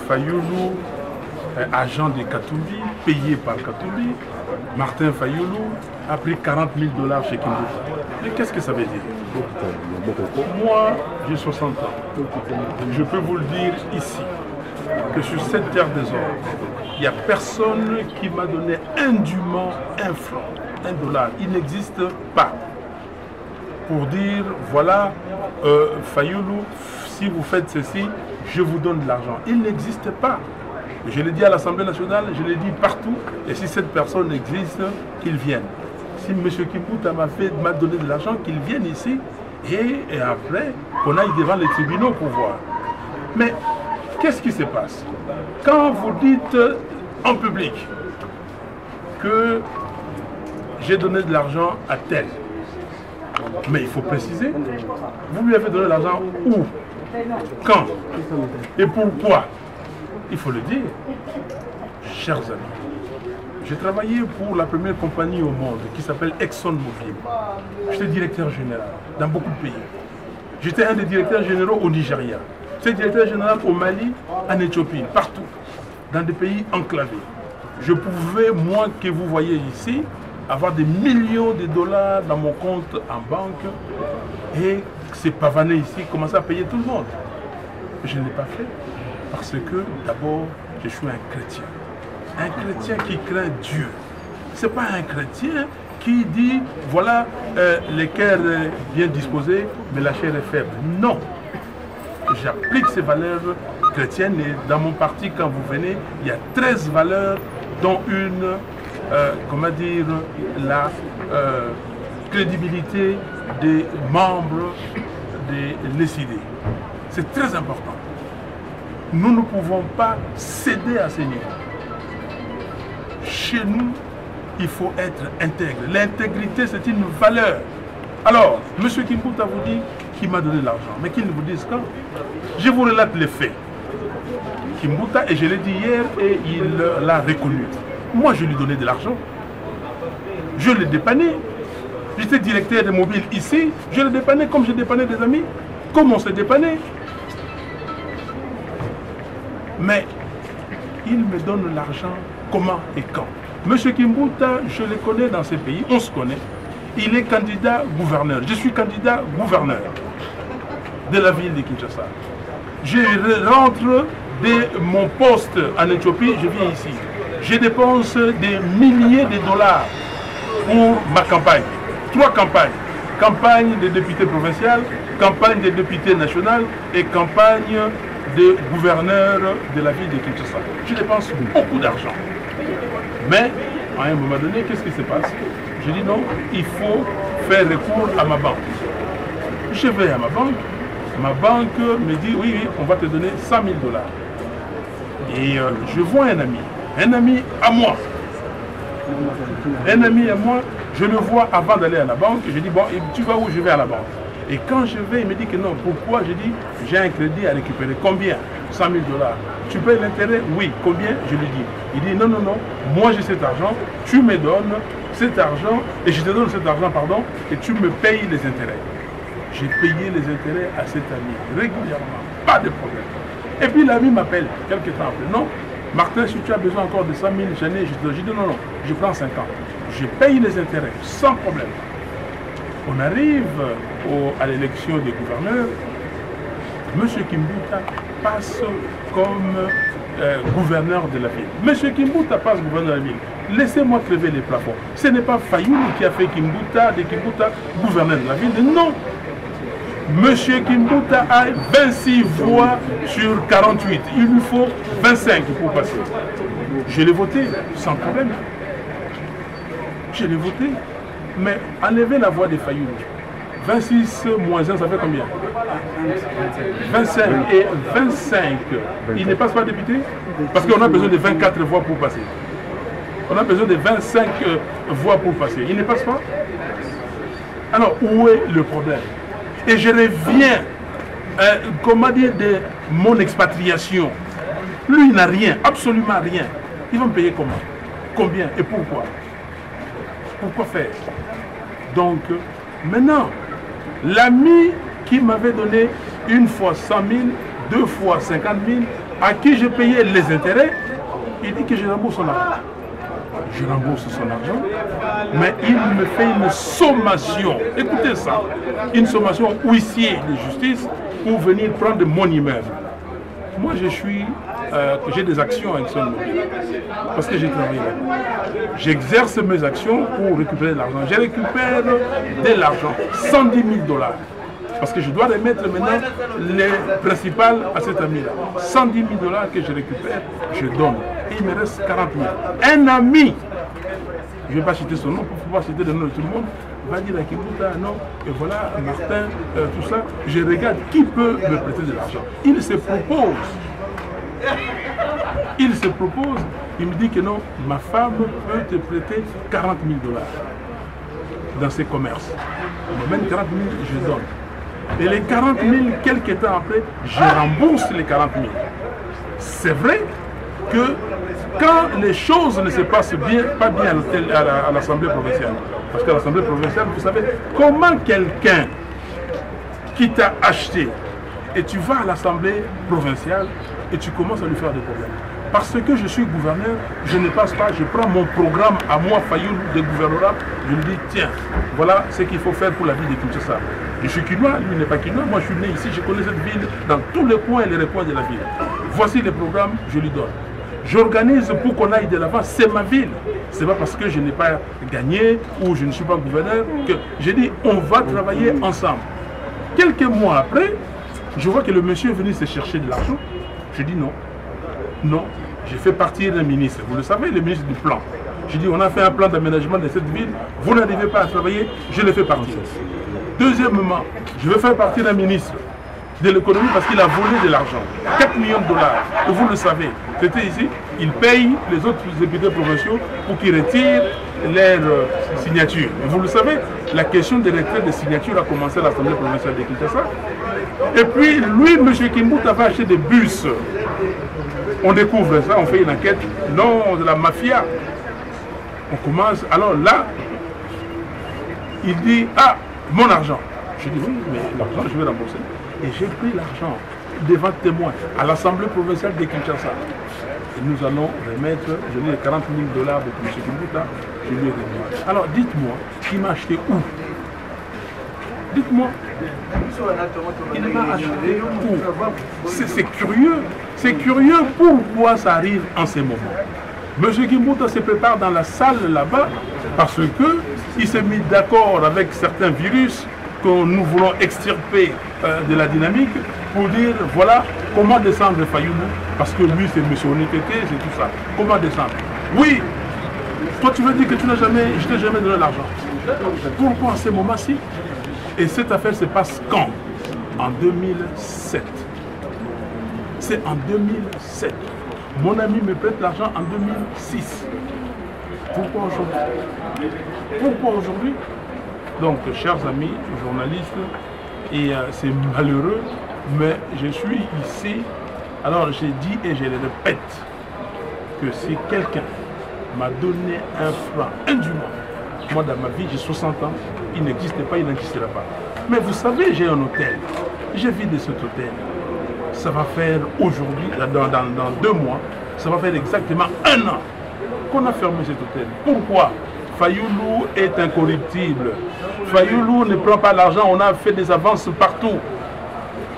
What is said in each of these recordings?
Fayoulou, agent de Katumbi, payé par Katumbi, Martin Fayoulou a pris 40 000 $ chez Kimbouta. Mais qu'est-ce que ça veut dire? Moi, j'ai 60 ans. Je peux vous le dire ici, que sur cette terre des hommes, il n'y a personne qui m'a donné indûment un franc, $1. Il n'existe pas. Pour dire, voilà, Fayoulou, si vous faites ceci, je vous donne de l'argent. Il n'existe pas. Je l'ai dit à l'Assemblée nationale, je l'ai dit partout, et si cette personne existe, qu'il vienne. Si M. Kimbouta m'a donné de l'argent, qu'il vienne ici, et après, qu'on aille devant les tribunaux pour voir. Mais, qu'est-ce qui se passe? Quand vous dites en public que j'ai donné de l'argent à tel, mais il faut préciser, vous lui avez donné l'argent où? Quand? Et pourquoi? Il faut le dire. Chers amis, j'ai travaillé pour la première compagnie au monde qui s'appelle ExxonMobil. J'étais directeur général dans beaucoup de pays. J'étais un des directeurs généraux au Nigeria. J'étais directeur général au Mali, en Éthiopie, partout, dans des pays enclavés. Je pouvais, moi que vous voyez ici, avoir des millions de dollars dans mon compte en banque et ces pavanés ici commençaient à payer tout le monde. Je ne l'ai pas fait parce que d'abord, je suis un chrétien. Un chrétien qui craint Dieu. Ce n'est pas un chrétien qui dit, voilà, le cœur est bien disposé, mais la chair est faible. Non. J'applique ces valeurs chrétiennes et dans mon parti, quand vous venez, il y a 13 valeurs, dont une, comment dire, la crédibilité des membres de l'ECD. C'est très important. Nous ne pouvons pas céder à ces niveaux. Chez nous, il faut être intègre. L'intégrité, c'est une valeur. Alors, M. Kimbouta vous dit qu'il m'a donné l'argent, mais qu'il ne vous dise quand. Je vous relate les faits. Kimbouta, et je l'ai dit hier, et il l'a reconnu. Moi, je lui donnais de l'argent. Je l'ai dépanné. J'étais directeur de mobile ici. Je l'ai dépanné comme je dépannais des amis. Comme on s'est dépanné. Mais il me donne l'argent comment et quand. Monsieur Kimbouta, je le connais dans ces pays, on se connaît. Il est candidat gouverneur. Je suis candidat gouverneur de la ville de Kinshasa. Je rentre de mon poste en Éthiopie, je viens ici. Je dépense des milliers de dollars pour ma campagne. 3 campagnes. Campagne de député provincial, campagne de député national et campagne de gouverneur de la ville de Kinshasa. Je dépense beaucoup d'argent. Mais, à un moment donné, qu'est-ce qui se passe? Je dis non, il faut faire recours à ma banque. Je vais à ma banque me dit oui, on va te donner 100 000 $. Et je vois un ami à moi. Un ami à moi, je le vois avant d'aller à la banque. Je dis bon, tu vas où? Je vais à la banque. Et quand je vais, il me dit que non. Pourquoi? Je dis, j'ai un crédit à récupérer. Combien? 100 000 $. Tu payes l'intérêt? Oui. Combien? Je lui dis. Il dit, non, moi j'ai cet argent, tu me donnes cet argent, et je te donne cet argent, pardon, et tu me payes les intérêts. J'ai payé les intérêts à cet ami, régulièrement, pas de problème. Et puis l'ami m'appelle, quelques temps après, non, Martin, si tu as besoin encore de 100 000, j'en ai, je dis non, je prends 50. Je paye les intérêts, sans problème. On arrive à l'élection des gouverneurs. M. Kimbouta passe comme gouverneur de la ville. M. Kimbouta passe gouverneur de la ville. Laissez-moi crever les plafonds. Ce n'est pas Fayoulou qui a fait Kimbouta gouverneur de la ville. Non. M. Kimbouta a 26 voix sur 48. Il lui faut 25 pour passer. Je l'ai voté sans problème. Je l'ai voté. Mais enlevez la voix de Fayoulou. 26 moins 1, ça fait combien? 25 et 25. Il ne passe pas député? Parce qu'on a besoin de 24 voix pour passer. On a besoin de 25 voix pour passer. Il ne passe pas? Alors, où est le problème? Et je reviens, comment dire, de mon expatriation. Lui, il n'a rien, absolument rien. Il va me payer comment? Combien et pourquoi? Pourquoi faire? Donc, maintenant, l'ami qui m'avait donné une fois 100 000, 2 fois 50 000, à qui j'ai payé les intérêts, il dit que je rembourse son argent. Je rembourse son argent, mais il me fait une sommation. Écoutez ça, une sommation huissier de justice pour venir prendre mon immeuble. Moi, j'ai des actions avec ExxonMobil parce que j'ai travaillé là. J'exerce mes actions pour récupérer de l'argent. Je récupère de l'argent, 110 000 $. Parce que je dois remettre maintenant les principales à cet ami-là. 110 000 $ que je récupère, je donne. Et il me reste 40 000. Un ami, je ne vais pas citer son nom pour pouvoir citer le nom de tout le monde, va dire à Kimbouta, non, et voilà, Martin, tout ça. Je regarde qui peut me prêter de l'argent. Il se propose. Il me dit que non, ma femme peut te prêter 40 000 $ dans ses commerces. Il me mène 40 000, je donne. Et les 40 000, quelques temps après, je rembourse les 40 000. C'est vrai que quand les choses ne se passent pas bien à l'Assemblée provinciale, parce qu'à l'Assemblée provinciale, vous savez, comment quelqu'un qui t'a acheté, et tu vas à l'Assemblée provinciale, et tu commences à lui faire des problèmes. Parce que je suis gouverneur, je ne passe pas, je prends mon programme à moi, Fayoulou, de gouvernorat, je lui dis, tiens, voilà ce qu'il faut faire pour la ville de Kinshasa. Je suis quinois, lui n'est pas quinois, moi je suis né ici, je connais cette ville dans tous les coins et les recoins de la ville. Voici les programmes, je lui donne. J'organise pour qu'on aille de l'avant, c'est ma ville. Ce n'est pas parce que je n'ai pas gagné ou je ne suis pas gouverneur que j'ai dit, on va travailler ensemble. Quelques mois après, je vois que le monsieur est venu se chercher de l'argent. Je dis non. Non, j'ai fait partir un ministre. Vous le savez, le ministre du plan. J'ai dit, on a fait un plan d'aménagement de cette ville. Vous n'arrivez pas à travailler, je le fais partir. Deuxièmement, je veux faire partir un ministre de l'économie parce qu'il a volé de l'argent. 4 millions de $. Et vous le savez, c'était ici. Il paye les autres députés provinciaux pour qu'ils retirent leurs signatures. Et vous le savez, la question des retraits de signatures a commencé à l'Assemblée provinciale de Kinshasa. Et puis, lui, M. Kimbouta va acheter des bus. On découvre ça, on fait une enquête. Non, de la mafia. On commence. Alors là, il dit, ah, mon argent. Je dis, oui, mais l'argent, je vais rembourser. Et j'ai pris l'argent devant témoin à l'Assemblée provinciale de Kinshasa. Et nous allons remettre, je dis, les 40 000 $ avec M. Kimbouta. Je lui ai remis. Alors, dites-moi, il m'a acheté où? Dites-moi. Il m'a acheté où? C'est curieux. C'est curieux pourquoi ça arrive en ces moments. M. Kimbouta se prépare dans la salle là-bas parce qu'il s'est mis d'accord avec certains virus que nous voulons extirper de la dynamique pour dire voilà comment descendre Fayoulou parce que lui c'est M. Onekete, c'est tout ça. Comment descendre? Oui, toi tu veux dire que tu n'as jamais, je t'ai jamais donné l'argent. Pourquoi en ces moments-ci? Et cette affaire se passe quand? En 2007. C'est en 2007. Mon ami me prête l'argent en 2006. Pourquoi aujourd'hui? Pourquoi aujourd'hui? Donc, chers amis journalistes, et c'est malheureux, mais je suis ici. Alors, j'ai dit et je le répète que si quelqu'un m'a donné un franc indûment, moi dans ma vie, j'ai 60 ans, il n'existait pas, il n'existera pas. Mais vous savez, j'ai un hôtel. Je vis de cet hôtel. Ça va faire aujourd'hui, dans 2 mois, ça va faire exactement 1 an qu'on a fermé cet hôtel. Pourquoi? Fayoulou est incorruptible. Fayoulou ne prend pas l'argent, on a fait des avances partout.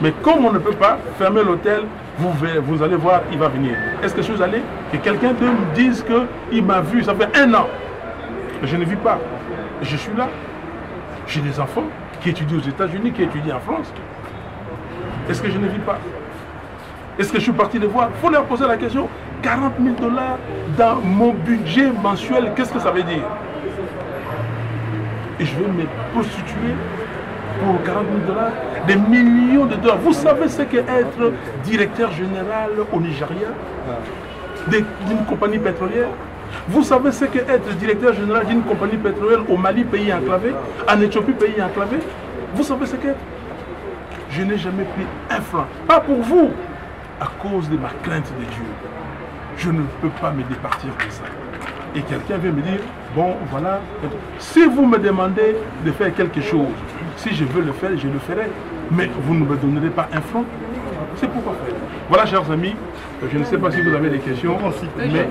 Mais comme on ne peut pas fermer l'hôtel, vous allez voir, il va venir. Est-ce que je suis allé? Que quelqu'un d'eux me dise qu'il m'a vu, ça fait 1 an. Je ne vis pas. Je suis là. J'ai des enfants qui étudient aux États-Unis, qui étudient en France. Est-ce que je ne vis pas? Est-ce que je suis parti les voir? Il faut leur poser la question. 40 000 $ dans mon budget mensuel, qu'est-ce que ça veut dire? Et je vais me prostituer pour 40 000 $, des millions de dollars. Vous savez ce qu'est être directeur général au Nigeria d'une compagnie pétrolière? Vous savez ce qu'est être directeur général d'une compagnie pétrolière au Mali, pays enclavé, en Éthiopie, pays enclavé? Vous savez ce qu'est? Je n'ai jamais pris un franc. Pas pour vous, à cause de ma crainte de Dieu. Je ne peux pas me départir de ça. Et quelqu'un vient me dire, bon, voilà, si vous me demandez de faire quelque chose, si je veux le faire, je le ferai. Mais vous ne me donnerez pas un franc. C'est pourquoi faire. Voilà, chers amis, Je ne sais pas si vous avez des questions, mais